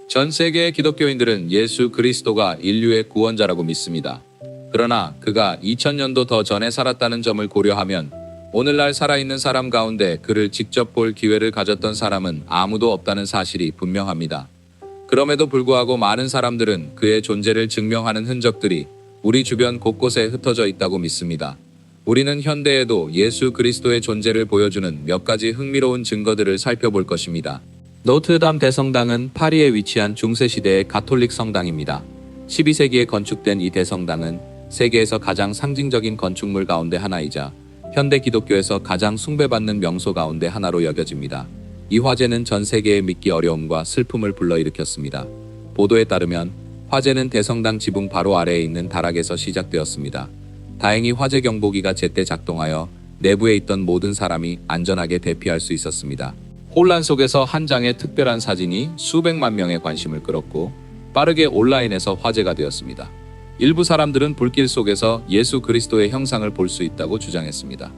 전 세계의 기독교인들은 예수 그리스도가 인류의 구원자라고 믿습니다. 그러나 그가 2000년도 더 전에 살았다는 점을 고려하면 오늘날 살아있는 사람 가운데 그를 직접 볼 기회를 가졌던 사람은 아무도 없다는 사실이 분명합니다. 그럼에도 불구하고 많은 사람들은 그의 존재를 증명하는 흔적들이 우리 주변 곳곳에 흩어져 있다고 믿습니다. 우리는 현대에도 예수 그리스도의 존재를 보여주는 몇 가지 흥미로운 증거들을 살펴볼 것입니다. 노트르담 대성당은 파리에 위치한 중세시대의 가톨릭 성당입니다. 12세기에 건축된 이 대성당은 세계에서 가장 상징적인 건축물 가운데 하나이자 현대 기독교에서 가장 숭배받는 명소 가운데 하나로 여겨집니다. 이 화재는 전 세계의 믿기 어려움과 슬픔을 불러일으켰습니다. 보도에 따르면 화재는 대성당 지붕 바로 아래에 있는 다락에서 시작되었습니다. 다행히 화재 경보기가 제때 작동하여 내부에 있던 모든 사람이 안전하게 대피할 수 있었습니다. 혼란 속에서 한 장의 특별한 사진이 수백만 명의 관심을 끌었고 빠르게 온라인에서 화제가 되었습니다. 일부 사람들은 불길 속에서 예수 그리스도의 형상을 볼 수 있다고 주장했습니다.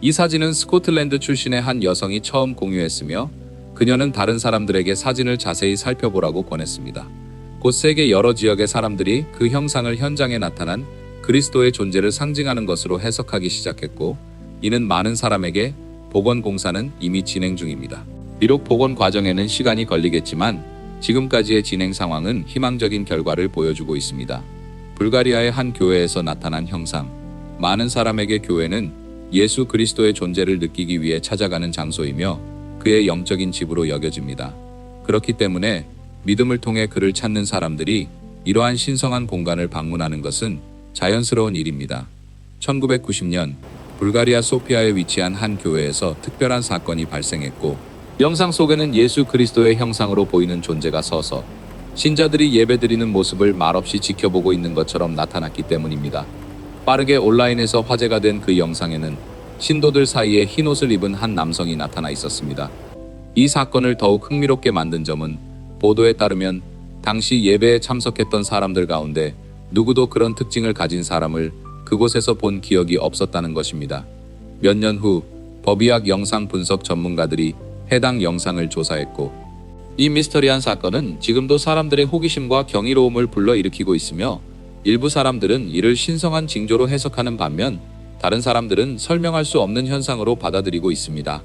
이 사진은 스코틀랜드 출신의 한 여성이 처음 공유했으며 그녀는 다른 사람들에게 사진을 자세히 살펴보라고 권했습니다. 곧 세계 여러 지역의 사람들이 그 형상을 현장에 나타난 그리스도의 존재를 상징하는 것으로 해석하기 시작했고 이는 많은 사람에게 복원 공사는 이미 진행 중입니다. 비록 복원 과정에는 시간이 걸리겠지만 지금까지의 진행 상황은 희망적인 결과를 보여주고 있습니다. 불가리아의 한 교회에서 나타난 형상. 많은 사람에게 교회는 예수 그리스도의 존재를 느끼기 위해 찾아가는 장소이며 그의 영적인 집으로 여겨집니다. 그렇기 때문에 믿음을 통해 그를 찾는 사람들이 이러한 신성한 공간을 방문하는 것은 자연스러운 일입니다. 1990년 불가리아 소피아에 위치한 한 교회에서 특별한 사건이 발생했고 영상 속에는 예수 그리스도의 형상으로 보이는 존재가 서서 신자들이 예배드리는 모습을 말없이 지켜보고 있는 것처럼 나타났기 때문입니다. 빠르게 온라인에서 화제가 된 그 영상에는 신도들 사이에 흰옷을 입은 한 남성이 나타나 있었습니다. 이 사건을 더욱 흥미롭게 만든 점은 보도에 따르면 당시 예배에 참석했던 사람들 가운데 누구도 그런 특징을 가진 사람을 그곳에서 본 기억이 없었다는 것입니다. 몇 년 후 법의학 영상 분석 전문가들이 해당 영상을 조사했고 이 미스터리한 사건은 지금도 사람들의 호기심과 경이로움을 불러일으키고 있으며 일부 사람들은 이를 신성한 징조로 해석하는 반면 다른 사람들은 설명할 수 없는 현상으로 받아들이고 있습니다.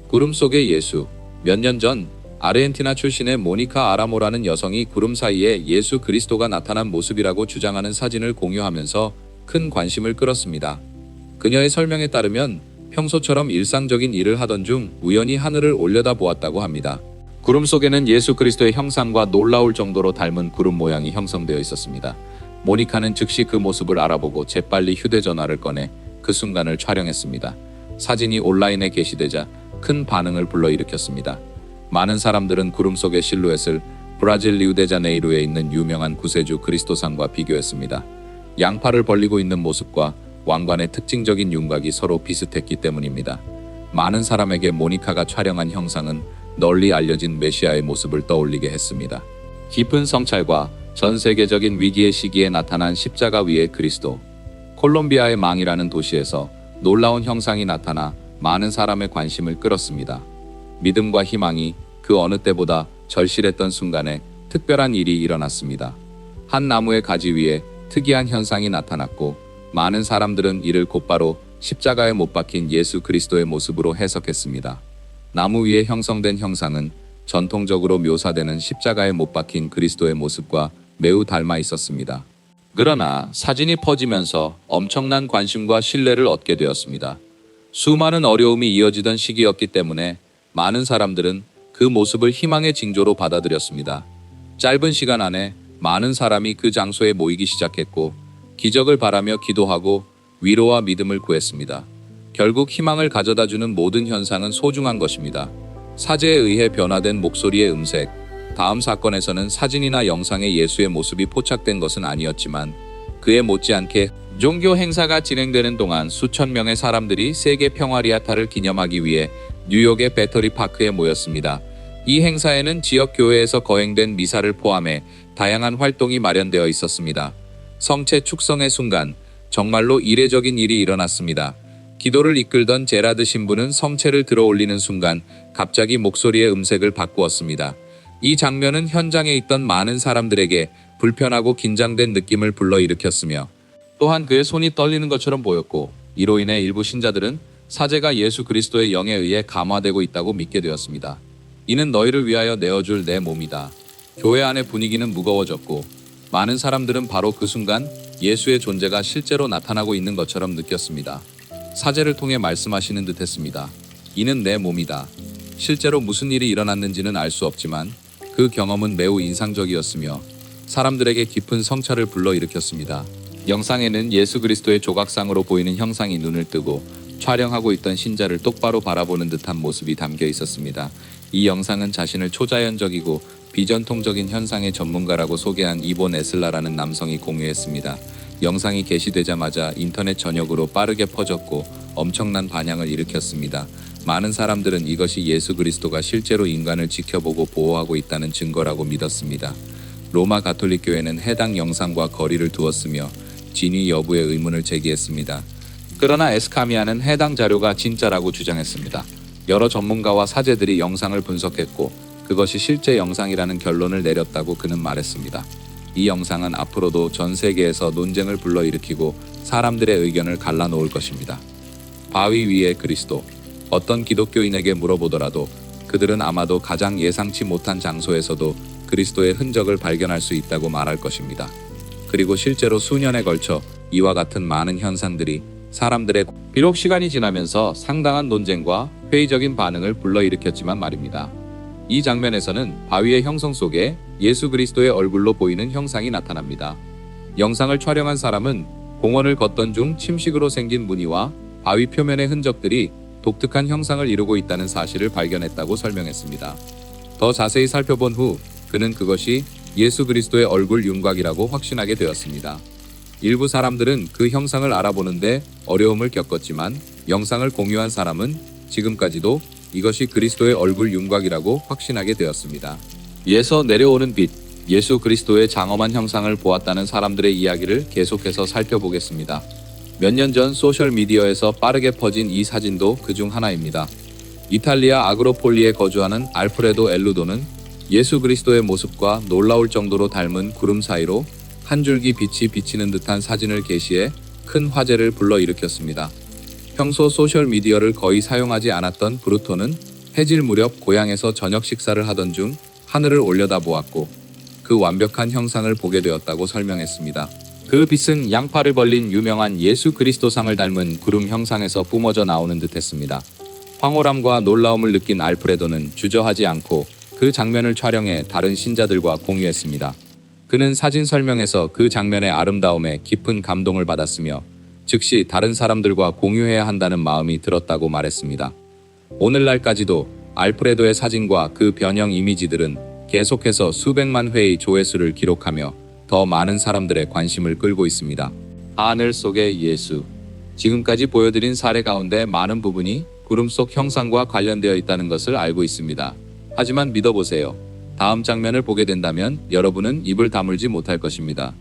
구름 속의 예수. 몇 년 전 아르헨티나 출신의 모니카 아라모라는 여성이 구름 사이에 예수 그리스도가 나타난 모습이라고 주장하는 사진을 공유하면서 큰 관심을 끌었습니다. 그녀의 설명에 따르면 평소처럼 일상적인 일을 하던 중 우연히 하늘을 올려다보았다고 합니다. 구름 속에는 예수 그리스도의 형상과 놀라울 정도로 닮은 구름 모양이 형성되어 있었습니다. 모니카는 즉시 그 모습을 알아보고 재빨리 휴대전화를 꺼내 그 순간을 촬영했습니다. 사진이 온라인에 게시되자 큰 반응을 불러일으켰습니다. 많은 사람들은 구름 속의 실루엣을 브라질 리우데자네이루에 있는 유명한 구세주 그리스도상과 비교했습니다. 양팔을 벌리고 있는 모습과 왕관의 특징적인 윤곽이 서로 비슷했기 때문입니다. 많은 사람에게 모니카가 촬영한 형상은 널리 알려진 메시아의 모습을 떠올리게 했습니다. 깊은 성찰과 전 세계적인 위기의 시기에 나타난 십자가 위의 그리스도. 콜롬비아의 망이라는 도시에서 놀라운 형상이 나타나 많은 사람의 관심을 끌었습니다. 믿음과 희망이 그 어느 때보다 절실했던 순간에 특별한 일이 일어났습니다. 한 나무의 가지 위에 특이한 현상이 나타났고 많은 사람들은 이를 곧바로 십자가에 못 박힌 예수 그리스도의 모습으로 해석했습니다. 나무 위에 형성된 형상은 전통적으로 묘사되는 십자가에 못 박힌 그리스도의 모습과 매우 닮아 있었습니다. 그러나 사진이 퍼지면서 엄청난 관심과 신뢰를 얻게 되었습니다. 수많은 어려움이 이어지던 시기였기 때문에 많은 사람들은 그 모습을 희망의 징조로 받아들였습니다. 짧은 시간 안에 많은 사람이 그 장소에 모이기 시작했고 기적을 바라며 기도하고 위로와 믿음을 구했습니다. 결국 희망을 가져다주는 모든 현상은 소중한 것입니다. 사제에 의해 변화된 목소리의 음색. 다음 사건에서는 사진이나 영상에 예수의 모습이 포착된 것은 아니었지만 그에 못지않게 종교 행사가 진행되는 동안 수천 명의 사람들이 세계 평화리아타를 기념하기 위해 뉴욕의 배터리 파크에 모였습니다. 이 행사에는 지역 교회에서 거행된 미사를 포함해 다양한 활동이 마련되어 있었습니다. 성체 축성의 순간, 정말로 이례적인 일이 일어났습니다. 기도를 이끌던 제라드 신부는 성체를 들어 올리는 순간 갑자기 목소리의 음색을 바꾸었습니다. 이 장면은 현장에 있던 많은 사람들에게 불편하고 긴장된 느낌을 불러일으켰으며 또한 그의 손이 떨리는 것처럼 보였고, 이로 인해 일부 신자들은 사제가 예수 그리스도의 영에 의해 감화되고 있다고 믿게 되었습니다. 이는 너희를 위하여 내어줄 내 몸이다. 교회 안의 분위기는 무거워졌고, 많은 사람들은 바로 그 순간 예수의 존재가 실제로 나타나고 있는 것처럼 느꼈습니다. 사제를 통해 말씀하시는 듯 했습니다. 이는 내 몸이다. 실제로 무슨 일이 일어났는지는 알 수 없지만 그 경험은 매우 인상적이었으며 사람들에게 깊은 성찰을 불러일으켰습니다. 영상에는 예수 그리스도의 조각상으로 보이는 형상이 눈을 뜨고 촬영하고 있던 신자를 똑바로 바라보는 듯한 모습이 담겨 있었습니다. 이 영상은 자신을 초자연적이고 비전통적인 현상의 전문가라고 소개한 이본 에슬라라는 남성이 공유했습니다. 영상이 게시되자마자 인터넷 전역으로 빠르게 퍼졌고 엄청난 반향을 일으켰습니다. 많은 사람들은 이것이 예수 그리스도가 실제로 인간을 지켜보고 보호하고 있다는 증거라고 믿었습니다. 로마 가톨릭 교회는 해당 영상과 거리를 두었으며 진위 여부에 의문을 제기했습니다. 그러나 에스카미아는 해당 자료가 진짜라고 주장했습니다. 여러 전문가와 사제들이 영상을 분석했고 그것이 실제 영상이라는 결론을 내렸다고 그는 말했습니다. 이 영상은 앞으로도 전 세계에서 논쟁을 불러일으키고 사람들의 의견을 갈라놓을 것입니다. 바위 위에 그리스도. 어떤 기독교인에게 물어보더라도 그들은 아마도 가장 예상치 못한 장소에서도 그리스도의 흔적을 발견할 수 있다고 말할 것입니다. 그리고 실제로 수년에 걸쳐 이와 같은 많은 현상들이 사람들의 비록 시간이 지나면서 상당한 논쟁과 회의적인 반응을 불러일으켰지만 말입니다. 이 장면에서는 바위의 형성 속에 예수 그리스도의 얼굴로 보이는 형상이 나타납니다. 영상을 촬영한 사람은 공원을 걷던 중 침식으로 생긴 무늬와 바위 표면의 흔적들이 독특한 형상을 이루고 있다는 사실을 발견했다고 설명했습니다. 더 자세히 살펴본 후 그는 그것이 예수 그리스도의 얼굴 윤곽이라고 확신하게 되었습니다. 일부 사람들은 그 형상을 알아보는데 어려움을 겪었지만 영상을 공유한 사람은 지금까지도 이것이 그리스도의 얼굴 윤곽이라고 확신하게 되었습니다. 위에서 내려오는 빛, 예수 그리스도의 장엄한 형상을 보았다는 사람들의 이야기를 계속해서 살펴보겠습니다. 몇 년 전 소셜미디어에서 빠르게 퍼진 이 사진도 그중 하나입니다. 이탈리아 아그로폴리에 거주하는 알프레도 엘루도는 예수 그리스도의 모습과 놀라울 정도로 닮은 구름 사이로 한 줄기 빛이 비치는 듯한 사진을 게시해 큰 화제를 불러일으켰습니다. 평소 소셜미디어를 거의 사용하지 않았던 브루토는 해질 무렵 고향에서 저녁 식사를 하던 중 하늘을 올려다보았고 그 완벽한 형상을 보게 되었다고 설명했습니다. 그 빛은 양팔을 벌린 유명한 예수 그리스도상을 닮은 구름 형상에서 뿜어져 나오는 듯했습니다. 황홀함과 놀라움을 느낀 알프레도는 주저하지 않고 그 장면을 촬영해 다른 신자들과 공유했습니다. 그는 사진 설명에서 그 장면의 아름다움에 깊은 감동을 받았으며 즉시 다른 사람들과 공유해야 한다는 마음이 들었다고 말했습니다. 오늘날까지도 알프레도의 사진과 그 변형 이미지들은 계속해서 수백만 회의 조회수를 기록하며 더 많은 사람들의 관심을 끌고 있습니다. 하늘 속의 예수. 지금까지 보여드린 사례 가운데 많은 부분이 구름 속 형상과 관련되어 있다는 것을 알고 있습니다. 하지만 믿어보세요. 다음 장면을 보게 된다면 여러분은 입을 다물지 못할 것입니다.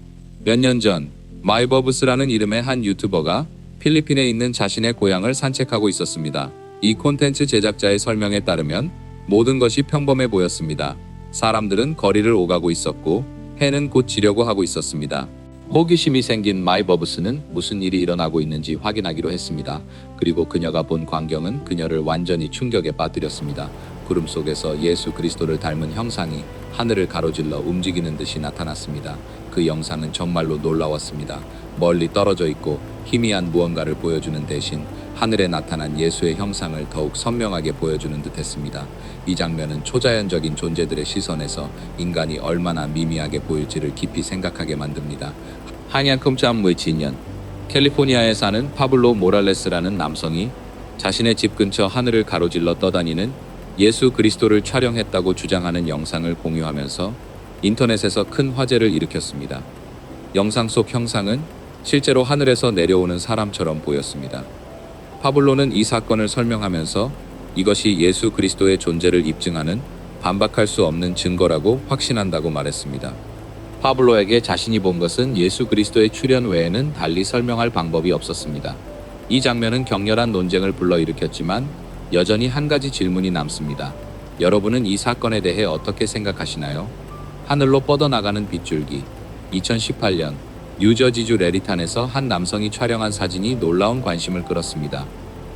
몇 년 전 마이버브스라는 이름의 한 유튜버가 필리핀에 있는 자신의 고향을 산책하고 있었습니다. 이 콘텐츠 제작자의 설명에 따르면 모든 것이 평범해 보였습니다. 사람들은 거리를 오가고 있었고 해는 곧 지려고 하고 있었습니다. 호기심이 생긴 마이버브스는 무슨 일이 일어나고 있는지 확인하기로 했습니다. 그리고 그녀가 본 광경은 그녀를 완전히 충격에 빠뜨렸습니다. 구름 속에서 예수 그리스도를 닮은 형상이 하늘을 가로질러 움직이는 듯이 나타났습니다. 그 영상은 정말로 놀라웠습니다. 멀리 떨어져 있고 희미한 무언가를 보여주는 대신 하늘에 나타난 예수의 형상을 더욱 선명하게 보여주는 듯했습니다. 이 장면은 초자연적인 존재들의 시선에서 인간이 얼마나 미미하게 보일지를 깊이 생각하게 만듭니다. 한양컴참 외치년 캘리포니아에 사는 파블로 모랄레스라는 남성이 자신의 집 근처 하늘을 가로질러 떠다니는 예수 그리스도를 촬영했다고 주장하는 영상을 공유하면서 인터넷에서 큰 화제를 일으켰습니다. 영상 속 형상은 실제로 하늘에서 내려오는 사람처럼 보였습니다. 파블로는 이 사건을 설명하면서 이것이 예수 그리스도의 존재를 입증하는 반박할 수 없는 증거라고 확신한다고 말했습니다. 파블로에게 자신이 본 것은 예수 그리스도의 출현 외에는 달리 설명할 방법이 없었습니다. 이 장면은 격렬한 논쟁을 불러일으켰지만 여전히 한 가지 질문이 남습니다. 여러분은 이 사건에 대해 어떻게 생각하시나요? 하늘로 뻗어나가는 빗줄기. 2018년 뉴저지주 레리탄에서 한 남성이 촬영한 사진이 놀라운 관심을 끌었습니다.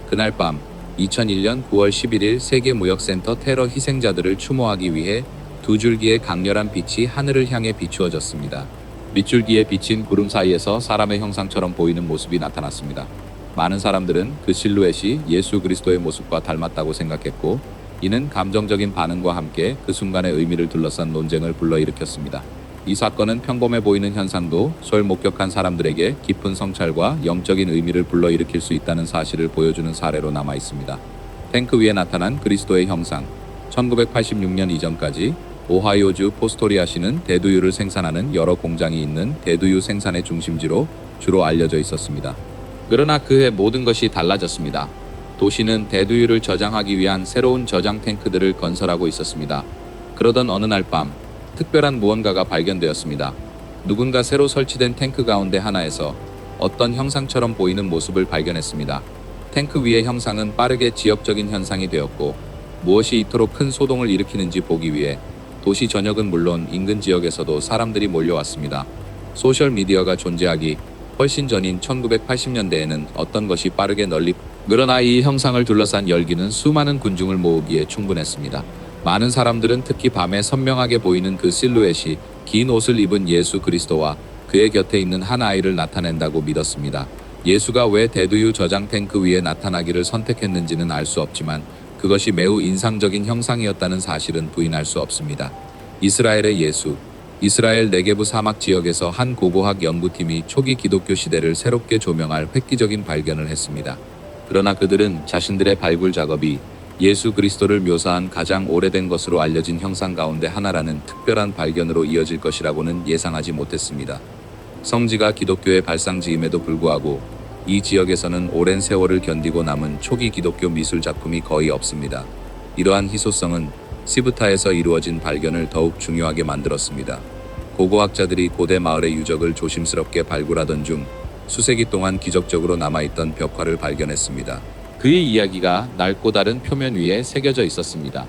그날 밤 2001년 9월 11일 세계무역센터 테러 희생자들을 추모하기 위해 두 줄기의 강렬한 빛이 하늘을 향해 비추어졌습니다. 밑줄기에 비친 구름 사이에서 사람의 형상처럼 보이는 모습이 나타났습니다. 많은 사람들은 그 실루엣이 예수 그리스도의 모습과 닮았다고 생각했고, 이는 감정적인 반응과 함께 그 순간의 의미를 둘러싼 논쟁을 불러일으켰습니다. 이 사건은 평범해 보이는 현상도 설 목격한 사람들에게 깊은 성찰과 영적인 의미를 불러일으킬 수 있다는 사실을 보여주는 사례로 남아 있습니다. 탱크 위에 나타난 그리스도의 형상. 1986년 이전까지 오하이오주 포스토리아시는 대두유를 생산하는 여러 공장이 있는 대두유 생산의 중심지로 주로 알려져 있었습니다. 그러나 그해 모든 것이 달라졌습니다. 도시는 대두유를 저장하기 위한 새로운 저장 탱크들을 건설하고 있었습니다. 그러던 어느 날 밤, 특별한 무언가가 발견되었습니다. 누군가 새로 설치된 탱크 가운데 하나에서 어떤 형상처럼 보이는 모습을 발견했습니다. 탱크 위의 형상은 빠르게 지역적인 현상이 되었고, 무엇이 이토록 큰 소동을 일으키는지 보기 위해 도시 전역은 물론 인근 지역에서도 사람들이 몰려왔습니다. 소셜미디어가 존재하기 훨씬 전인 1980년대에는 어떤 것이 빠르게 널리, 그러나 이 형상을 둘러싼 열기는 수많은 군중을 모으기에 충분했습니다. 많은 사람들은 특히 밤에 선명하게 보이는 그 실루엣이 긴 옷을 입은 예수 그리스도와 그의 곁에 있는 한 아이를 나타낸다고 믿었습니다. 예수가 왜 대두유 저장 탱크 위에 나타나기를 선택했는지는 알 수 없지만 그것이 매우 인상적인 형상이었다는 사실은 부인할 수 없습니다. 이스라엘의 예수. 이스라엘 네게브 사막 지역에서 한 고고학 연구팀이 초기 기독교 시대를 새롭게 조명할 획기적인 발견을 했습니다. 그러나 그들은 자신들의 발굴 작업이 예수 그리스도를 묘사한 가장 오래된 것으로 알려진 형상 가운데 하나라는 특별한 발견으로 이어질 것이라고는 예상하지 못했습니다. 성지가 기독교의 발상지임에도 불구하고 이 지역에서는 오랜 세월을 견디고 남은 초기 기독교 미술 작품이 거의 없습니다. 이러한 희소성은 시브타에서 이루어진 발견을 더욱 중요하게 만들었습니다. 고고학자들이 고대 마을의 유적을 조심스럽게 발굴하던 중 수세기 동안 기적적으로 남아있던 벽화를 발견했습니다. 그의 이야기가 낡고 다른 표면 위에 새겨져 있었습니다.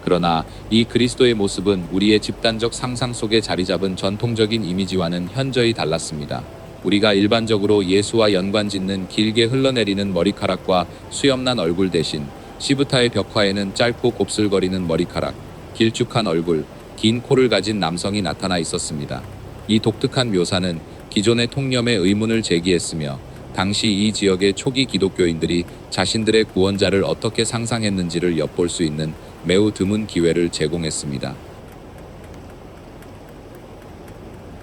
그러나 이 그리스도의 모습은 우리의 집단적 상상 속에 자리 잡은 전통적인 이미지와는 현저히 달랐습니다. 우리가 일반적으로 예수와 연관짓는 길게 흘러내리는 머리카락과 수염난 얼굴 대신 시브타의 벽화에는 짧고 곱슬거리는 머리카락, 길쭉한 얼굴, 긴 코를 가진 남성이 나타나 있었습니다. 이 독특한 묘사는 기존의 통념의 의문을 제기했으며 당시 이 지역의 초기 기독교인들이 자신들의 구원자를 어떻게 상상했는지를 엿볼 수 있는 매우 드문 기회를 제공했습니다.